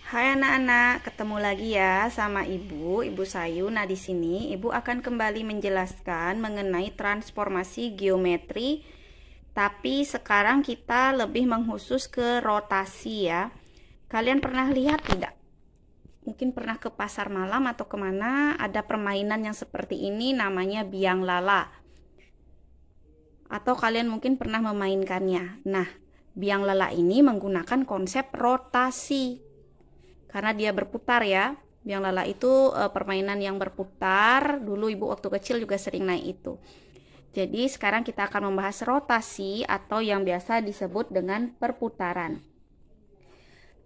Hai anak-anak, ketemu lagi ya sama Ibu Sayu. Nah, di sini Ibu akan kembali menjelaskan mengenai transformasi geometri, tapi sekarang kita lebih mengkhusus ke rotasi ya. Kalian pernah lihat tidak? Mungkin pernah ke pasar malam atau kemana, ada permainan yang seperti ini namanya biang lala. Atau kalian mungkin pernah memainkannya. Nah, biang lala ini menggunakan konsep rotasi. Karena dia berputar ya. Biang lala itu permainan yang berputar. Dulu Ibu waktu kecil juga sering naik itu. Jadi sekarang kita akan membahas rotasi atau yang biasa disebut dengan perputaran.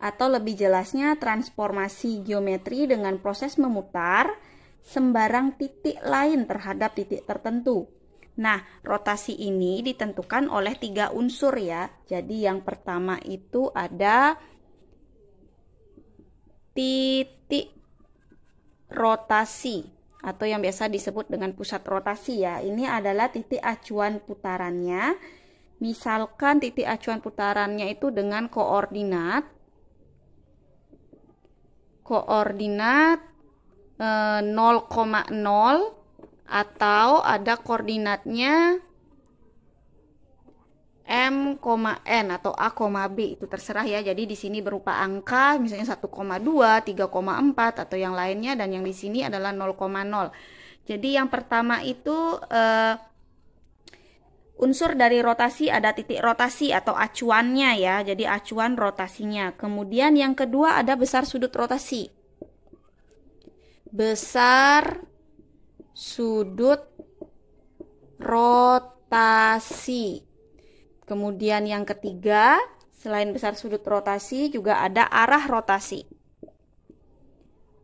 Atau lebih jelasnya transformasi geometri dengan proses memutar sembarang titik lain terhadap titik tertentu. Nah, rotasi ini ditentukan oleh 3 unsur ya. Jadi yang pertama itu ada titik rotasi atau yang biasa disebut dengan pusat rotasi ya. Ini adalah titik acuan putarannya. Misalkan titik acuan putarannya itu dengan koordinat 0,0 atau ada koordinatnya M, N atau A, B itu terserah ya. Jadi di sini berupa angka misalnya 1,2, 3,4 atau yang lainnya, dan yang di sini adalah 0,0. Jadi yang pertama itu unsur dari rotasi ada titik rotasi atau acuannya ya. Jadi acuan rotasinya. Kemudian yang kedua ada besar sudut rotasi. Besar sudut rotasi. Kemudian yang ketiga, selain besar sudut rotasi juga ada arah rotasi.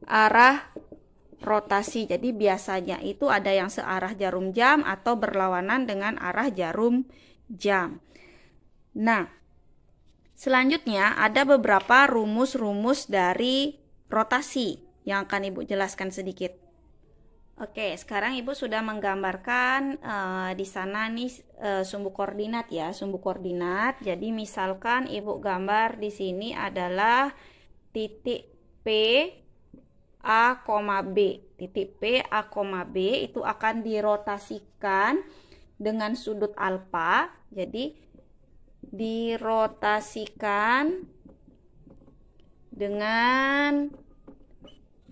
Arah rotasi. Jadi biasanya itu ada yang searah jarum jam atau berlawanan dengan arah jarum jam. Nah, selanjutnya ada beberapa rumus-rumus dari rotasi yang akan Ibu jelaskan sedikit. Oke, sekarang Ibu sudah menggambarkan di sana nih sumbu koordinat ya, sumbu koordinat. Jadi misalkan Ibu gambar di sini adalah titik P, A, B. Titik P, A, B itu akan dirotasikan dengan sudut alfa. Jadi dirotasikan dengan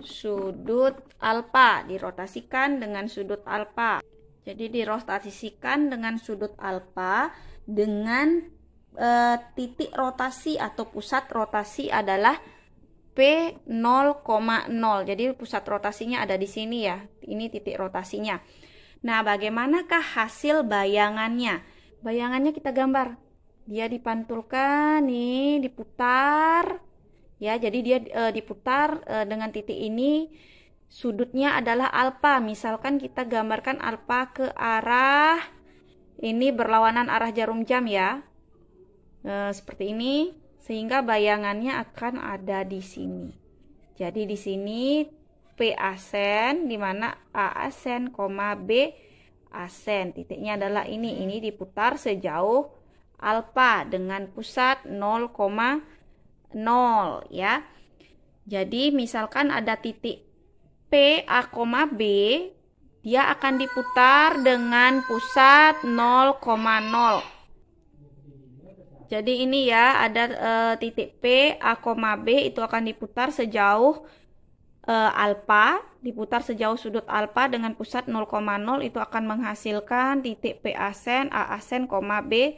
sudut alfa, dirotasikan dengan sudut alfa. Jadi dirotasikan dengan sudut alfa dengan titik rotasi atau pusat rotasi adalah P 0,0. Jadi pusat rotasinya ada di sini ya. Ini titik rotasinya. Nah, bagaimanakah hasil bayangannya? Bayangannya kita gambar. Dia dipantulkan nih, diputar. Ya, jadi dia diputar dengan titik ini, sudutnya adalah alfa. Misalkan kita gambarkan alfa ke arah ini berlawanan arah jarum jam ya. Seperti ini, sehingga bayangannya akan ada di sini. Jadi di sini P asen, di mana A asen, B asen. Titiknya adalah ini diputar sejauh alfa dengan pusat 0,0 ya. Jadi misalkan ada titik P, A, B, dia akan diputar dengan pusat 0,0. Jadi ini ya, ada titik P, A, B itu akan diputar sejauh alfa, diputar sejauh sudut alfa dengan pusat 0,0, itu akan menghasilkan titik P asen, A asen, B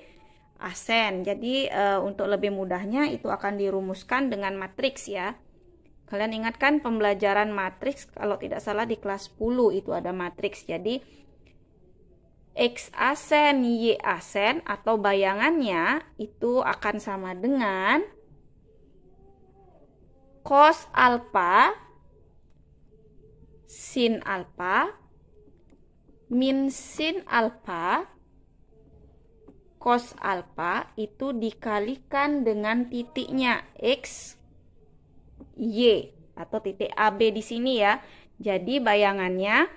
asen. Jadi untuk lebih mudahnya itu akan dirumuskan dengan matriks ya. Kalian ingatkan pembelajaran matriks kalau tidak salah di kelas 10 itu ada matriks. Jadi X asen, Y asen atau bayangannya itu akan sama dengan cos alfa sin alfa min sin alfa cos alfa itu dikalikan dengan titiknya X, Y atau titik AB di sini ya. Jadi bayangannya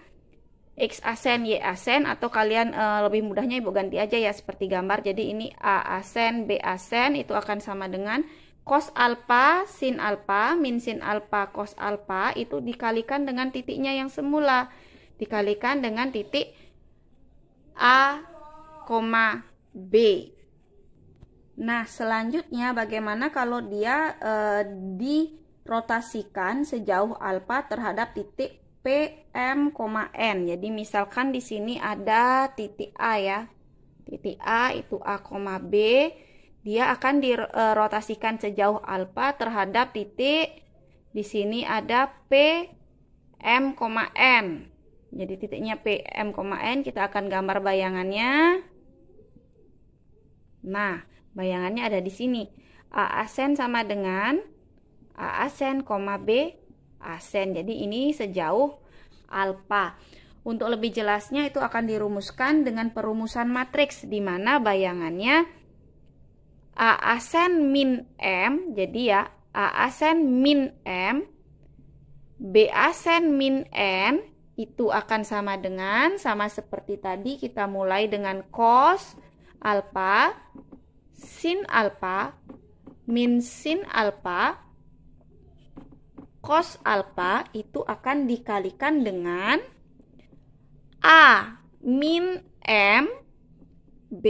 X asen, Y asen, atau kalian lebih mudahnya Ibu ganti aja ya seperti gambar. Jadi ini A asen, B asen itu akan sama dengan cos alfa, sin alfa, min sin alfa, cos alfa itu dikalikan dengan titiknya yang semula. Dikalikan dengan titik A, B. Nah, selanjutnya bagaimana kalau dia dirotasikan sejauh alfa terhadap titik P, M, N. Jadi misalkan di sini ada titik A ya. Titik A itu A, B. Dia akan dirotasikan sejauh alfa terhadap titik di sini ada P, M, N. Jadi titiknya P, M, N kita akan gambar bayangannya. Nah, bayangannya ada di sini. A asen sama dengan A asen, B asen. Jadi ini sejauh alfa. Untuk lebih jelasnya itu akan dirumuskan dengan perumusan matriks di mana bayangannya A asen min M, jadi ya A asen min M, B asen min N itu akan sama seperti tadi kita mulai dengan cos alfa, sin alfa, min sin alfa, cos alfa itu akan dikalikan dengan A min M, B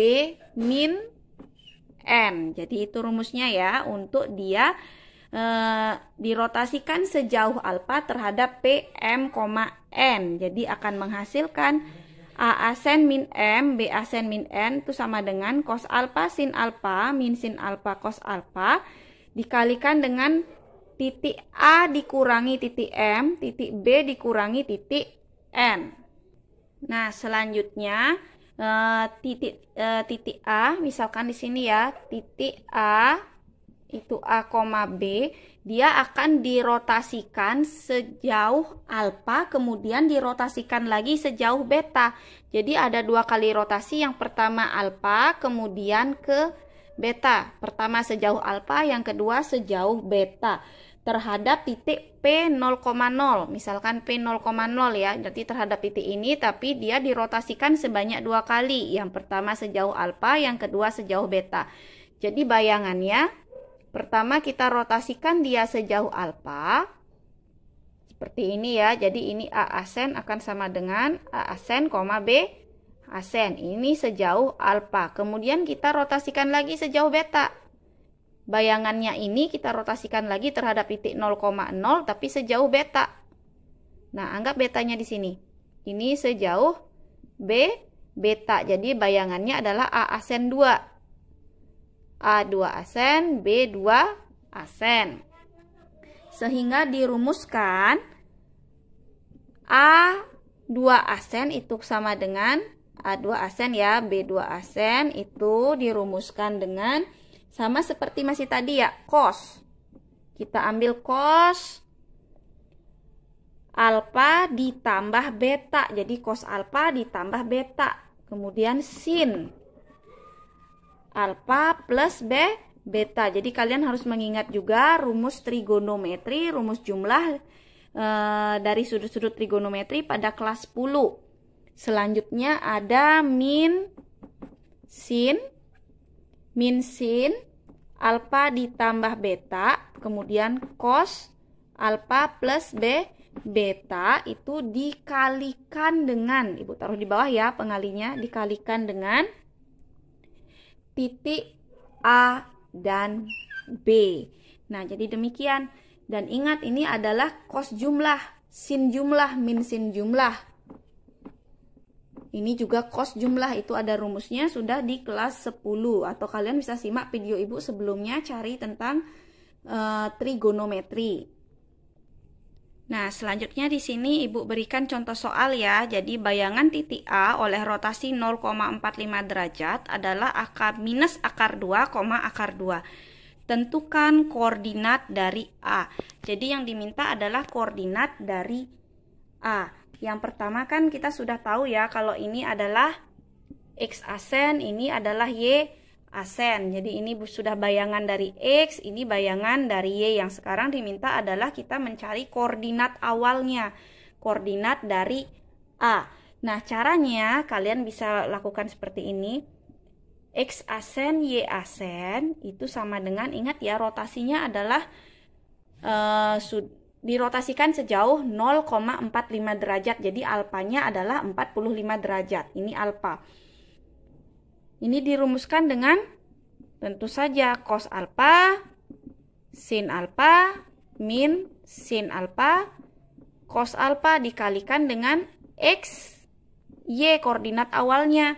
min N. Jadi itu rumusnya ya untuk dia dirotasikan sejauh alfa terhadap P, M, N. Jadi akan menghasilkan A asen min M, B asen min N itu sama dengan cos alfa sin alfa min sin alfa cos alfa dikalikan dengan titik A dikurangi titik M, titik B dikurangi titik N. Nah, selanjutnya titik A, misalkan di sini ya, titik A itu A, B, dia akan dirotasikan sejauh alfa, kemudian dirotasikan lagi sejauh beta. Jadi ada dua kali rotasi, yang pertama alfa, kemudian ke beta. Pertama sejauh alfa, yang kedua sejauh beta. Terhadap titik P 0,0, misalkan P 0,0 ya, jadi terhadap titik ini tapi dia dirotasikan sebanyak dua kali, yang pertama sejauh alfa, yang kedua sejauh beta. Jadi bayangannya pertama kita rotasikan dia sejauh alfa seperti ini ya, jadi ini A asen akan sama dengan A asen, B asen, ini sejauh alfa, kemudian kita rotasikan lagi sejauh beta. Bayangannya ini kita rotasikan lagi terhadap titik 0,0 tapi sejauh beta. Nah, anggap betanya di sini. Ini sejauh B beta. Jadi bayangannya adalah A asen 2. A2 asen, B2 asen. Sehingga dirumuskan A2 asen itu sama dengan A2 asen ya, B2 asen itu dirumuskan dengan sama seperti masih tadi ya, cos. Kita ambil cos alfa ditambah beta. Jadi cos alfa ditambah beta. Kemudian sin alfa plus beta. Jadi kalian harus mengingat juga rumus trigonometri, rumus jumlah dari sudut-sudut trigonometri pada kelas 10. Selanjutnya ada min sin alfa ditambah beta, kemudian cos alfa plus beta itu dikalikan dengan, Ibu taruh di bawah ya pengalinya, dikalikan dengan titik A dan B. Nah, jadi demikian. Dan ingat ini adalah cos jumlah, sin jumlah, min sin jumlah. Ini juga cos jumlah, itu ada rumusnya sudah di kelas 10 atau kalian bisa simak video Ibu sebelumnya cari tentang trigonometri. Nah, selanjutnya di sini Ibu berikan contoh soal ya. Jadi bayangan titik A oleh rotasi 0,45 derajat adalah akar minus akar 2, akar 2. Tentukan koordinat dari A. Jadi yang diminta adalah koordinat dari A. Yang pertama kan kita sudah tahu ya kalau ini adalah X asen, ini adalah Y asen. Jadi ini sudah bayangan dari X, ini bayangan dari Y. Yang sekarang diminta adalah kita mencari koordinat awalnya, koordinat dari A. Nah, caranya kalian bisa lakukan seperti ini. X asen Y asen itu sama dengan, ingat ya, rotasinya adalah dirotasikan sejauh 0,45 derajat. Jadi alpanya adalah 45 derajat. Ini alpa. Ini dirumuskan dengan tentu saja cos alfa, sin alfa, min sin alfa, cos alfa dikalikan dengan X, Y koordinat awalnya.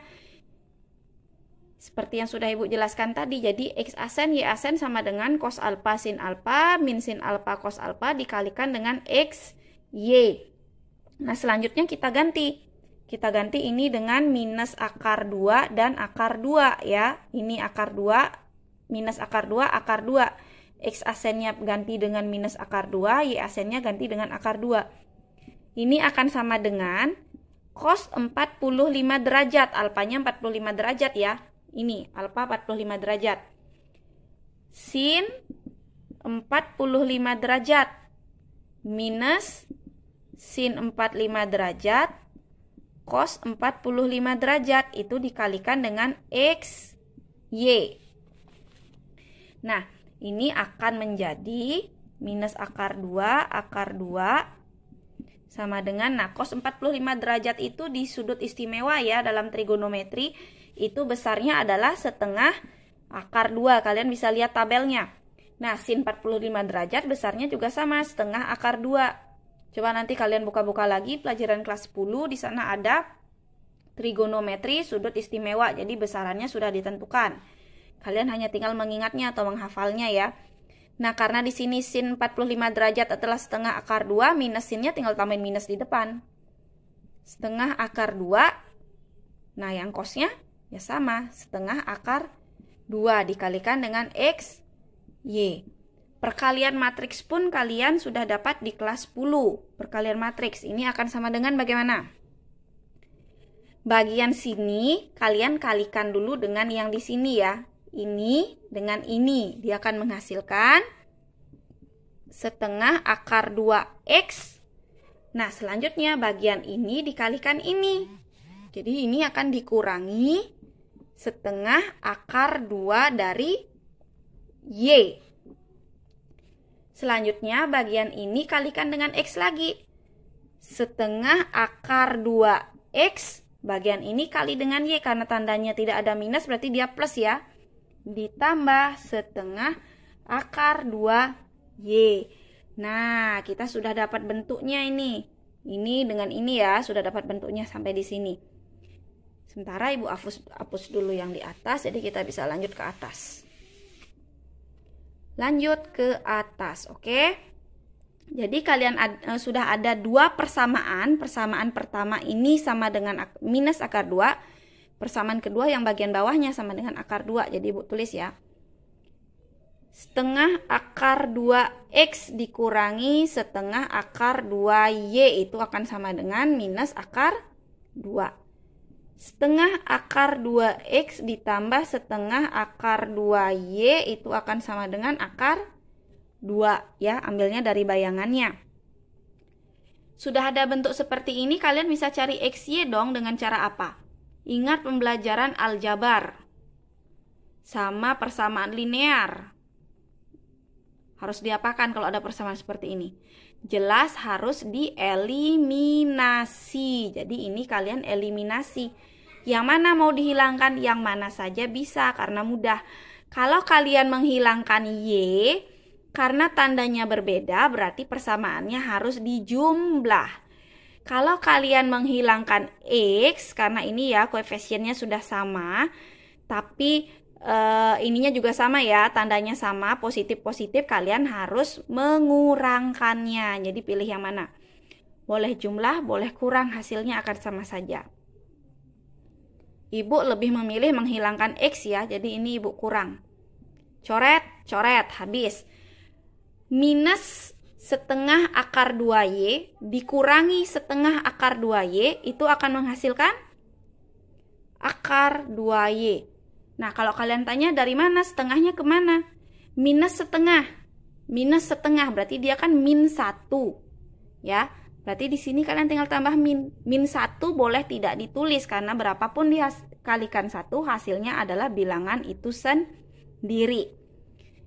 Seperti yang sudah Ibu jelaskan tadi, jadi X asen Y asen sama dengan cos alfa sin alfa min sin alfa cos alfa dikalikan dengan X, Y. Nah, selanjutnya kita ganti. Kita ganti ini dengan minus akar 2 dan akar 2 ya. Ini akar 2, minus akar 2, akar 2. X asennya ganti dengan minus akar 2, Y asennya ganti dengan akar 2. Ini akan sama dengan cos 45 derajat. Alfanya 45 derajat ya. Ini alfa 45 derajat. Sin 45 derajat minus sin 45 derajat cos 45 derajat itu dikalikan dengan X, Y. Nah, ini akan menjadi minus akar 2 sama dengan, nah, cos 45 derajat itu di sudut istimewa ya dalam trigonometri itu besarnya adalah setengah akar 2. Kalian bisa lihat tabelnya. Nah, sin 45 derajat besarnya juga sama, setengah akar 2. Coba nanti kalian buka-buka lagi pelajaran kelas 10, di sana ada trigonometri sudut istimewa. Jadi besarannya sudah ditentukan. Kalian hanya tinggal mengingatnya atau menghafalnya ya. Nah, karena di sini sin 45 derajat adalah setengah akar 2, minus sinnya tinggal tambahin minus di depan. Setengah akar 2. Nah, yang cosnya ya sama, setengah akar 2 dikalikan dengan X, Y. Perkalian matriks pun kalian sudah dapat di kelas 10. Perkalian matriks ini akan sama dengan bagaimana? Bagian sini kalian kalikan dulu dengan yang di sini ya. Ini dengan ini. Dia akan menghasilkan setengah akar 2X. Nah, selanjutnya bagian ini dikalikan ini. Jadi ini akan dikurangi setengah akar 2 dari Y. Selanjutnya bagian ini kalikan dengan X lagi. Setengah akar 2X. Bagian ini kali dengan Y. Karena tandanya tidak ada minus berarti dia plus ya. Ditambah setengah akar 2Y. Nah, kita sudah dapat bentuknya ini. Ini dengan ini ya, sudah dapat bentuknya sampai di sini. Sementara Ibu hapus dulu yang di atas, jadi kita bisa lanjut ke atas. Lanjut ke atas, oke? Jadi kalian sudah ada dua persamaan. Persamaan pertama ini sama dengan minus akar 2. Persamaan kedua yang bagian bawahnya sama dengan akar 2. Jadi Ibu tulis ya. Setengah akar 2X dikurangi setengah akar 2Y itu akan sama dengan minus akar 2. Setengah akar 2X ditambah setengah akar 2Y itu akan sama dengan akar 2 ya, ambilnya dari bayangannya. Sudah ada bentuk seperti ini, kalian bisa cari XY dong dengan cara apa? Ingat pembelajaran aljabar sama persamaan linear. Harus diapakan kalau ada persamaan seperti ini? Jelas harus dieliminasi. Jadi ini kalian eliminasi. Yang mana mau dihilangkan, yang mana saja bisa karena mudah. Kalau kalian menghilangkan Y, karena tandanya berbeda berarti persamaannya harus dijumlah. Kalau kalian menghilangkan X, karena ini ya koefisiennya sudah sama, tapi ininya juga sama ya, tandanya sama, positif-positif, kalian harus mengurangkannya. Jadi pilih yang mana? Boleh jumlah, boleh kurang, hasilnya akan sama saja. Ibu lebih memilih menghilangkan X ya, jadi ini Ibu kurang. Coret, coret, habis. Minus setengah akar 2Y dikurangi setengah akar 2Y itu akan menghasilkan akar 2Y. Nah, kalau kalian tanya dari mana setengahnya kemana? Minus setengah. Minus setengah berarti dia kan min 1. Ya, Berarti di sini kalian tinggal tambah min. Min 1 boleh tidak ditulis karena berapapun dikalikan 1 hasilnya adalah bilangan itu sendiri.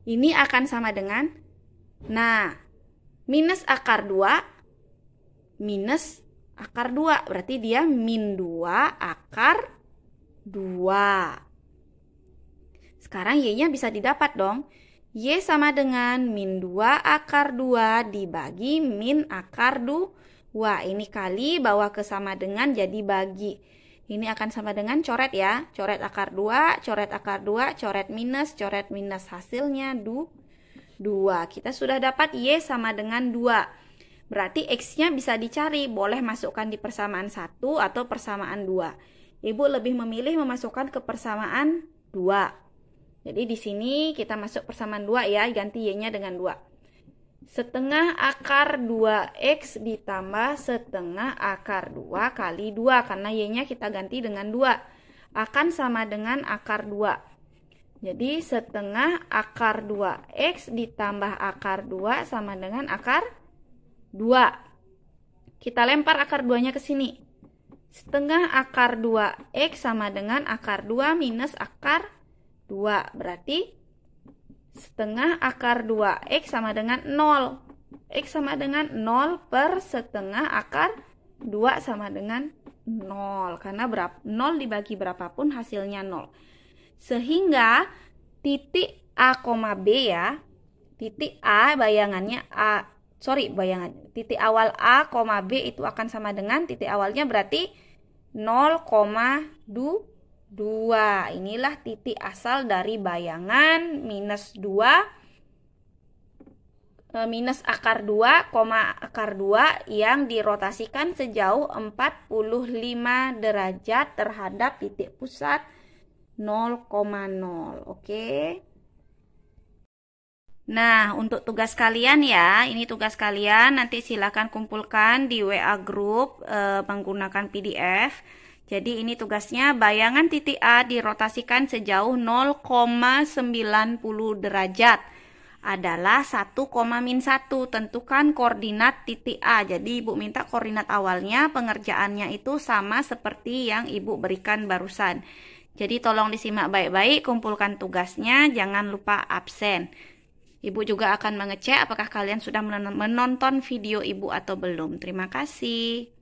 Ini akan sama dengan, nah, minus akar 2 minus akar 2. Berarti dia min 2 akar 2. Sekarang Y-nya bisa didapat dong. Y sama dengan min 2 akar 2 dibagi min akar 2. Ini kali bawa ke sama dengan jadi bagi. Ini akan sama dengan coret ya. Coret akar 2, coret akar 2, coret minus. Hasilnya 2. Kita sudah dapat Y sama dengan 2. Berarti X-nya bisa dicari. Boleh masukkan di persamaan 1 atau persamaan 2. Ibu lebih memilih memasukkan ke persamaan 2. Jadi di sini kita masuk persamaan 2 ya, ganti Y-nya dengan 2. Setengah akar 2X ditambah setengah akar 2 kali 2. Karena Y-nya kita ganti dengan 2. Akan sama dengan akar 2. Jadi setengah akar 2X ditambah akar 2 sama dengan akar 2. Kita lempar akar 2-nya ke sini. Setengah akar 2X sama dengan akar 2 minus akar 2. Berarti setengah akar 2X sama dengan 0. X sama dengan 0 per setengah akar 2 sama dengan 0. Karena 0 dibagi berapapun hasilnya 0. Sehingga titik A, B ya. Titik A bayangannya titik awal A, B itu akan sama dengan titik awalnya berarti 0,2. Inilah titik asal dari bayangan minus 2 minus akar 2, akar 2 yang dirotasikan sejauh 45 derajat terhadap titik pusat 0,0. Oke. Nah, untuk tugas kalian ya, ini tugas kalian, nanti silakan kumpulkan di WA group menggunakan PDF. Jadi ini tugasnya, bayangan titik A dirotasikan sejauh 0,90 derajat adalah 1,-1. Tentukan koordinat titik A. Jadi Ibu minta koordinat awalnya, pengerjaannya itu sama seperti yang Ibu berikan barusan. Jadi tolong disimak baik-baik, kumpulkan tugasnya, jangan lupa absen. Ibu juga akan mengecek apakah kalian sudah menonton video Ibu atau belum. Terima kasih.